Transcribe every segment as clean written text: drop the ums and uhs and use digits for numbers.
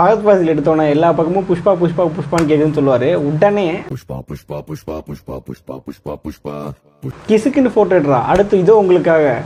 ஃபகத் ஃபாசில் எடுத்தோன்னே எல்லா பக்கமும் புஷ்பா புஷ்பா புஷ்பான்னு கேட்குதுன்னு சொல்லுவார். உடனே புஷ்பா புஷ்பா புஷ்பா புஷ்பா புஷ்பா புஷ்பா புஷ்பா கிசுக்குன்னு ஃபோட்டோ எடுறா. அடுத்து இதோ உங்களுக்காக.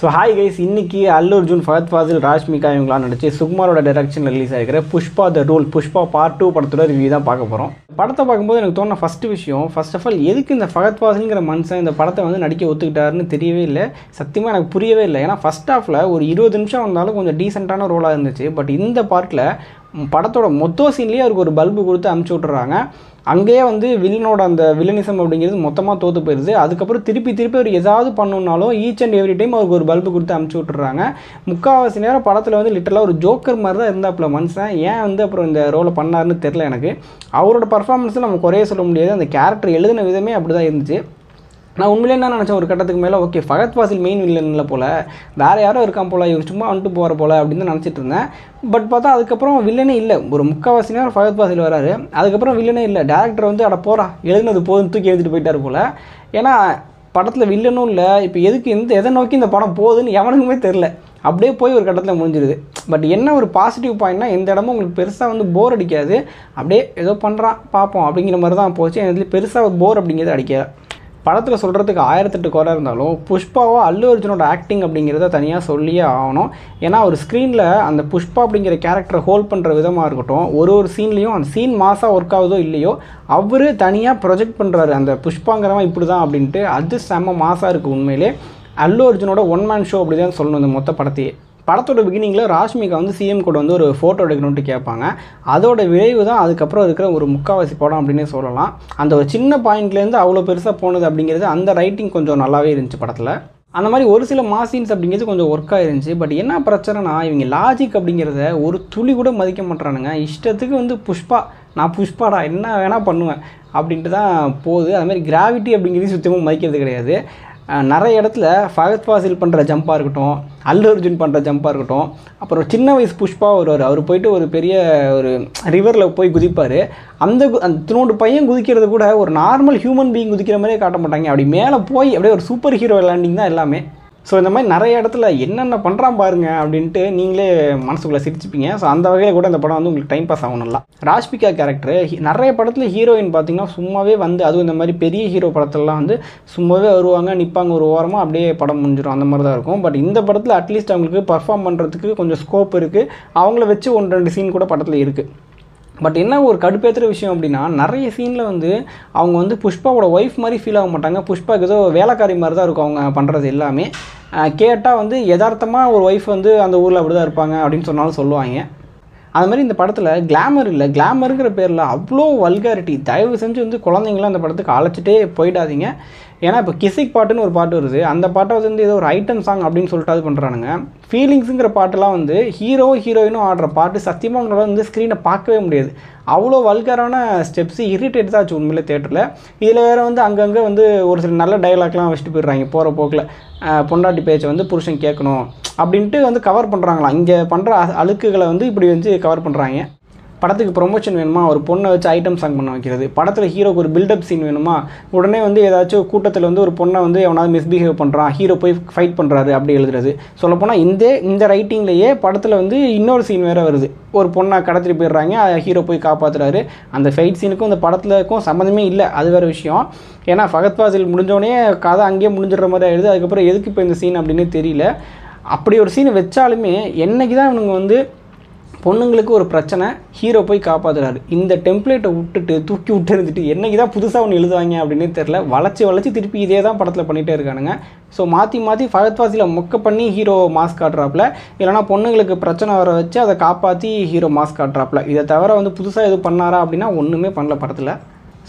ஸோ ஹாய் கைஸ், இன்றைக்கி அல்லு அர்ஜுன், ஃபகத் ஃபாசில், ராஷ்மிகா இவங்களாம் நடிச்சு சுகுமாரோட டைரக்ஷனில் ரிலீஸ் ஆகிருக்கிற Pushpa the rule, Pushpa part 2 படத்தோட ரிவ்யூ தான் பார்க்க போகிறோம். படத்தை பார்க்கும்போது எனக்கு தோணுன ஃபஸ்ட்டு விஷயம், ஃபர்ஸ்ட் ஆஃப் ஆல் எதுக்கு இந்த ஃபகத் ஃபாசில்ங்கிற மனுஷன் இந்த படத்தை வந்து நடிக்க ஒத்துக்கிட்டாருன்னு தெரியவே இல்லை. சத்தியமாக எனக்கு புரியவே இல்லை. ஏன்னா ஃபஸ்ட் ஹாஃபில் ஒரு 20 நிமிஷம் வந்தாலும் கொஞ்சம் டீசெண்டான ரோலாக இருந்துச்சு. பட் இந்த பார்ட்டில் படத்தோட மொத்த சீன்லேயே அவருக்கு ஒரு பல்பு கொடுத்து அமுச்சு விட்டுறாங்க. அங்கேயே வந்து வில்லனோட அந்த வில்லனிசம் அப்படிங்கிறது மொத்தமாக தோற்று போயிடுது. அதுக்கப்புறம் திருப்பி அவர் ஏதாவது பண்ணணுன்னாலும் ஈச் அண்ட் எவ்ரி டைம் அவருக்கு ஒரு பல்பு கொடுத்து அமுச்சு விட்டுறாங்க. முக்கால்வாசி நேரம் படத்தில் வந்து லிட்டரலாக ஒரு ஜோக்கர் மாதிரி தான் இருந்தாப்புல மனுஷன். ஏன் வந்து அப்புறம் இந்த ரோலை பண்ணாருன்னு தெரில எனக்கு. அவரோட பர்ஃபார்மன்ஸில் நம்ம குறைய சொல்ல முடியாது. அந்த கேரக்டர் எழுதின விதமே அப்படி தான் இருந்துச்சு. நான் உண்மையிலே என்ன நினச்சேன், ஒரு கட்டத்துக்கு மேலே ஓகே ஃபகத் ஃபாசில் மெயின் வில்லனில் போல் வேறு யாரோ இருக்கான் போல், இவர் சும்மா வந்துட்டு போகிற போல் அப்படின்னு தான் நினச்சிட்டு இருந்தேன். பட் பார்த்தா அதுக்கப்புறம் வில்லனே இல்லை. ஒரு முக்கால்வாசி நேரம் ஃபகத் ஃபாசில் வராரு, அதுக்கப்புறம் வில்லனே இல்லை. டேரக்டர் வந்து அட போகிறா எழுதுனது போதும் தூக்கி எழுதிட்டு போயிட்டார் போல். ஏன்னா படத்தில் வில்லனும் இல்லை. இப்போ எதுக்கு எதை நோக்கி இந்த படம் போகுதுன்னு எவனுக்குமே தெரில. அப்படியே போய் ஒரு கட்டத்தில் முடிஞ்சிருது. பட் என்ன ஒரு பாசிட்டிவ் பாயிண்ட்னா, எந்த இடமும் உங்களுக்கு பெருசாக வந்து போர் அடிக்காது. அப்படியே ஏதோ பண்ணுறான் பார்ப்போம் அப்படிங்கிற மாதிரி தான் போச்சு. எனக்கு பெருசாக போர் அப்படிங்கிறது அடிக்காது. படத்தில் சொல்கிறதுக்கு 1008 குறை இருந்தாலும் புஷ்பாவோ அல்லு அர்ஜுனோட ஆக்டிங் அப்படிங்கிறத தனியாக சொல்லியே ஆகணும். ஏன்னா ஒரு ஸ்க்ரீனில் அந்த புஷ்பா அப்படிங்கிற கேரக்டரை ஹோல்ட் பண்ணுற விதமாக இருக்கட்டும், ஒரு சீன்லேயும் அந்த சீன் மாசாக ஒர்க் ஆகுதோ இல்லையோ அவர் தனியாக ப்ரொஜெக்ட் பண்ணுறாரு அந்த புஷ்பாங்கிறவன் இப்படி தான் அப்படின்ட்டு. அது செம்ம மாசாக இருக்குது. உண்மையிலே அல்லு அர்ஜுனோட ஒன் மேன் ஷோ அப்படி தான் சொல்லணும் இந்த மொத்த படத்தையே. படத்தோட பிகினிங்கில் ராஷ்மிகா வந்து சிஎம் கூட வந்து ஒரு ஃபோட்டோ எடுக்கணுன்ட்டு கேட்பாங்க. அதோட விளைவு தான் அதுக்கப்புறம் இருக்கிற ஒரு முக்கால்வாசி படம் அப்படின்னே சொல்லலாம். அந்த ஒரு சின்ன பாயிண்ட்லேருந்து அவ்வளோ பெருசாக போனது அப்படிங்கிறது அந்த ரைட்டிங் கொஞ்சம் நல்லாவே இருந்துச்சு படத்தில். அந்த மாதிரி ஒரு சில மாசீன்ஸ் அப்படிங்கிறது கொஞ்சம் ஒர்க்காக இருந்துச்சு. பட் என்ன பிரச்சனைனா, இவங்க லாஜிக் அப்படிங்கிறத ஒரு துளி கூட மதிக்க மாட்டானுங்க. இஷ்டத்துக்கு வந்து புஷ்பா, நான் புஷ்பாடா என்ன வேணால் பண்ணுவேன் அப்படின்ட்டு தான் போகுது. அதுமாதிரி கிராவிட்டி அப்படிங்கிறது சுத்தமாக மதிக்கிறது கிடையாது. நிறைய இடத்துல ஃபகத் ஃபாசில் பண்ணுற ஜம்பாக இருக்கட்டும், அல்லு அர்ஜுன் பண்ணுற ஜம்பாக இருக்கட்டும், அப்புறம் சின்ன வயசு புஷ்பா வருவார். அவர் போயிட்டு ஒரு பெரிய ஒரு ரிவரில் போய் குதிப்பார். அந்த திருநோண்டு பையன் குதிக்கிறது கூட ஒரு நார்மல் ஹியூமன் பீயிங் குதிக்கிற மாதிரியே காட்ட மாட்டாங்க. அப்படி மேலே போய் அப்படியே ஒரு சூப்பர் ஹீரோ லேண்டிங் தான் எல்லாமே. ஸோ இந்த மாதிரி நிறைய இடத்துல என்னென்ன பண்ணுறான் பாருங்க அப்படின்ட்டு நீங்களே மனசுக்குள்ளே சிரிச்சுப்பீங்க. ஸோ அந்த வகையில் கூட இந்த படம் வந்து உங்களுக்கு டைம் பாஸ் ஆகணும்ல. ராஷ்மிகா கேரக்டர் நிறைய படத்தில் ஹீரோயின் பார்த்திங்கன்னா சும்மாவே வந்து, அதுவும் இந்த மாதிரி பெரிய ஹீரோ படத்துலலாம் வந்து சும்மாவே வருவாங்க, நிற்பாங்க ஒரு ஓரமாக, அப்படியே படம் முடிஞ்சிடும். அந்த மாதிரி தான் இருக்கும். பட் இந்த படத்தில் அட்லீஸ்ட் அவங்களுக்கு பர்ஃபார்ம் பண்ணுறதுக்கு கொஞ்சம் ஸ்கோப் இருக்குது. அவங்கள வச்சு 1-2 சீன் கூட படத்தில் இருக்குது. பட் என்ன ஒரு கடுப்பேற்றுற விஷயம் அப்படின்னா, நிறைய சீனில் வந்து அவங்க வந்து புஷ்பாவோட ஒய்ஃப் மாதிரி ஃபீல் ஆக மாட்டாங்க. புஷ்பாவுக்கு ஏதோ வேலைக்காரி மாதிரி தான் இருக்கும் அவங்க பண்ணுறது எல்லாமே. கேட்டால் வந்து யதார்த்தமாக ஒரு ஒய்ஃப் வந்து அந்த ஊரில் அப்படி தான் இருப்பாங்க அப்படின்னு சொன்னாலும் சொல்லுவாங்க. அது மாதிரி இந்த படத்தில் கிளாமர் இல்லை. கிளாமருங்கிற பேரில் அவ்வளோ வல்காரிட்டி. தயவு செஞ்சு வந்து குழந்தைங்களாம் அந்த படத்துக்கு அழைச்சிட்டே போயிடாதீங்க. ஏன்னா இப்போ கிசிக் பாட்டுன்னு ஒரு பாட்டு வருது. அந்த பாட்டை வந்து ஏதோ ஒரு ஐட்டம் சாங் அப்படின்னு சொல்லிட்டு அது பண்ணுறானுங்க. ஃபீலிங்ஸுங்கிற பாட்டெல்லாம் வந்து ஹீரோயினும் ஆடுற பாட்டு சத்தியமாக அவங்களால வந்து ஸ்க்ரீனை பார்க்கவே முடியாது. அவ்வளோ வல்கரான ஸ்டெப்ஸு இரிட்டேட் தான் ஆச்சு உண்மையிலே தேட்டரில். இதில் வேறு வந்து அங்கங்கே வந்து ஒரு சில நல்ல டைலாக்லாம் வச்சுட்டு போயிடுறாங்க போகிற போக்கில். பொண்டாட்டி பேச்சை வந்து புருஷன் கேட்கணும் அப்படின்ட்டு வந்து கவர் பண்ணுறாங்களாம். இங்கே பண்ணுற அழுக்குகளை வந்து இப்படி வந்து கவர் பண்ணுறாங்க. படத்துக்கு ப்ரொமோஷன் வேணுமா, ஒரு பொண்ணை வச்சு ஐட்டம் சாங் பண்ண வைக்கிறது. படத்தில் ஹீரோக்கு ஒரு பில்டப் சீன் வேணுமா, உடனே வந்து ஏதாச்சும் கூட்டத்தில் வந்து ஒரு பொண்ணை வந்து எவனாவது மிஸ்பிஹேவ் பண்ணுறான், ஹீரோ போய் ஃபைட் பண்ணுறாரு அப்படி எழுதுறது. சொல்லப்போனால் இந்த ரைட்டிங்லேயே படத்தில் வந்து இன்னொரு சீன் வேறு வருது. ஒரு பொண்ணை கடத்திட்டு போயிடுறாங்க, ஹீரோ போய் காப்பாற்றுறாரு. அந்த ஃபைட் சீனுக்கும் இந்த படத்துலக்கும் சம்மந்தமே இல்லை. அது வேறு விஷயம். ஏன்னா ஃபகத் ஃபாசில் முடிஞ்சோடனே கதை அங்கேயே முடிஞ்சிடுற மாதிரி ஆயிடுது. அதுக்கப்புறம் எதுக்கு இப்போ இந்த சீன் அப்படின்னு தெரியல. அப்படி ஒரு சீனை வச்சாலுமே என்னைக்கு தான் இவனுங்க வந்து பொண்ணுங்களுக்கு ஒரு பிரச்சனை, ஹீரோ போய் காப்பாற்றுறாரு, இந்த டெம்ப்ளேட்டை விட்டுட்டு தூக்கி விட்டு இருந்துட்டு என்றைக்கு தான் புதுசாக ஒன்று எழுதுவாங்க அப்படின்னே தெரில. வளைச்சி திருப்பி இதே தான் படத்தில் பண்ணிகிட்டே இருக்கானுங்க. ஸோ மாற்றி ஃபகத் ஃபாசிலை மொக்க பண்ணி ஹீரோ மாஸ்க் காட்டுறாப்புல, இல்லைனா பொண்ணுங்களுக்கு பிரச்சனை வர வச்சு அதை காப்பாற்றி ஹீரோ மாஸ்க் காட்டுறாப்புல. இதை தவிர வந்து புதுசாக எதுவும் பண்ணாரா அப்படின்னா ஒன்றுமே பண்ணல படத்தில்.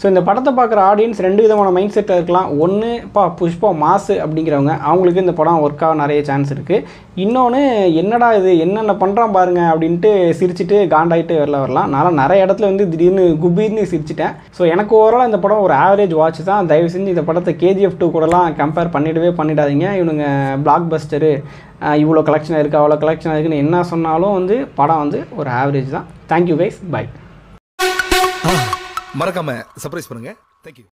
ஸோ இந்த படத்தை பார்க்குற ஆடியன்ஸ் 2 விதமான மைண்ட் செட்டில் இருக்கலாம். ஒன்று புஷ்பா மாசு அப்படிங்கிறவங்க, அவங்களுக்கு இந்த படம் ஒர்க் ஆக நிறைய சான்ஸ் இருக்குது. இன்னொன்று என்னடா இது என்னென்ன பண்ணுறான் பாருங்க அப்படின்ட்டு சிரிச்சுட்டு காண்டாயிட்டு வரலாம். நான் நிறைய இடத்துல வந்து திடீர்னு குபீர்னு சிரிச்சிட்டேன். ஸோ எனக்கு ஓவரால் இந்த படம் ஒரு ஆவரேஜ் வாட்ச் தான். தயவு செஞ்சு இந்த படத்தை KGF 2 கூடலாம் கம்பேர் பண்ணிடாதீங்க. இவனுங்க பிளாக் பஸ்டரு இவ்வளோ கலெக்ஷன் இருக்குது அவ்வளோ கலெக்ஷன் இருக்குதுன்னு என்ன சொன்னாலும் வந்து படம் வந்து ஒரு ஆவரேஜ் தான். தேங்க்யூ கைஸ், பாய். மறக்காம சர்ப்ரைஸ் பண்ணுங்க. தேங்க்யூ.